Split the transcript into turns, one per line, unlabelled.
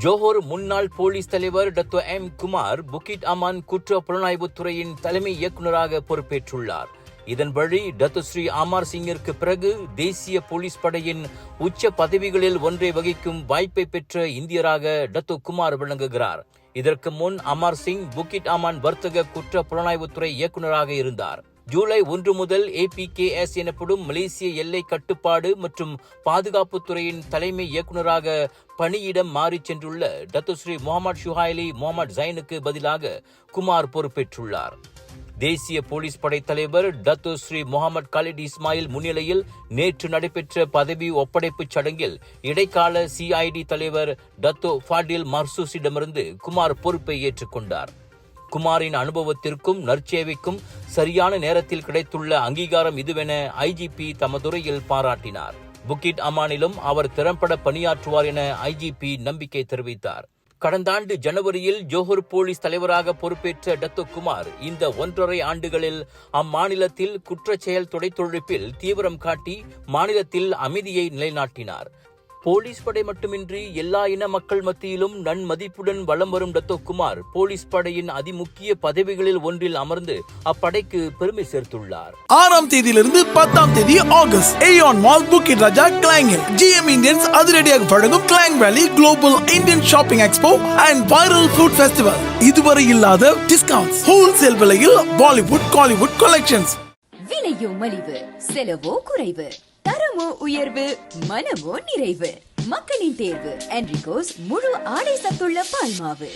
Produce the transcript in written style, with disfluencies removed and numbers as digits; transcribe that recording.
Johor முன்னாள் police தலைவர் Dato M Kumar புக்கிட் அமான் குற்ற புலனாய்வுத்துறையின் தலைமை இயக்குநராக பொறுப்பேற்றுள்ளார். இதன்படி டத்து ஸ்ரீ அமர் சிங்கிற்கு பிறகு தேசிய போலீஸ் படையின் உச்ச பதவிகளில் ஒன்றை வகிக்கும் வாய்ப்பை பெற்ற இந்தியராக டத்து குமார் விளங்குகிறார். இதற்கு முன் அமர் சிங் புக்கிட் அமான் வர்த்தக குற்ற புலனாய்வுத்துறை இயக்குநராக இருந்தார். ஜூலை 1 முதல் APKS எனப்படும் மலேசிய எல்லை கட்டுப்பாடு மற்றும் பாதுகாப்புத்துறையின் தலைமை இயக்குநராக பணியிடம் மாறி சென்றுள்ள டத்து ஸ்ரீ முகமது ஷுஹைலி முகமது ஜைனுக்கு பதிலாக குமார் பொறுப்பேற்றுள்ளார். தேசிய போலீஸ் படை தலைவர் டத்து ஸ்ரீ முகமது காலிட் இஸ்மாயில் முன்னிலையில் நேற்று நடைபெற்ற பதவி ஒப்படைப்பு சடங்கில் இடைக்கால CID தலைவர் டத்து ஃபாடில் மர்சூஸிடமிருந்து குமார் பொறுப்பை ஏற்றுக்கொண்டார். குமாரின் அனுபவத்திற்கும் நற்சேவைக்கும் சரியான நேரத்தில் கிடைத்துள்ள அங்கீகாரம் இதுவென IGP தமதுரையில் பாராட்டினார். புக்கிட் அமானிலும் அவர் திறம்பட பணியாற்றுவார் என IGP நம்பிக்கை தெரிவித்தார். கடந்த ஆண்டு ஜனவரியில் ஜோஹர் போலீஸ் தலைவராக பொறுப்பேற்ற டத்து குமார் இந்த 1.5 ஆண்டுகளில் அம்மாநிலத்தில் குற்றச் செயல் தொழிற்பில் தீவிரம் காட்டி மாநிலத்தில் அமைதியை நிலைநாட்டினார். போலீஸ் படை மட்டுமின்றி எல்லா இன மக்கள் மத்தியிலும் நன்மதிப்புடன் வலம் வரும் டத்தோ குமார் போலீஸ் படையின் அதிமுக்கிய பதவிகளில் ஒன்றில் அமர்ந்து அப்படைக்கு பெருமை சேர்த்துள்ளார்.
6ஆம் தேதியிலிருந்து 10ஆம் தேதி ஆகஸ்ட் ஏயான் மால் புக்கிட் ராஜா கிளாங்கில் GM இந்தியன்ஸ் அதிரடியாக வழங்கும் கிளாங் வேலி global Indian shopping expo and viral food festival. இதுவரை இல்லாத டிஸ்கவுண்ட்ஸ், ஹோல்சேல் விலையில் பாலிவுட் காலிவுட் கலெக்ஷன்ஸ்.
விலையோ மலிவு, செலவோ குறைவு, தரமோ உயர்வு, மனமோ நிறைவு. மக்களின் தேர்வு என்ரிகோஸ் முழு ஆடை சத்துள்ள பால்மாவு.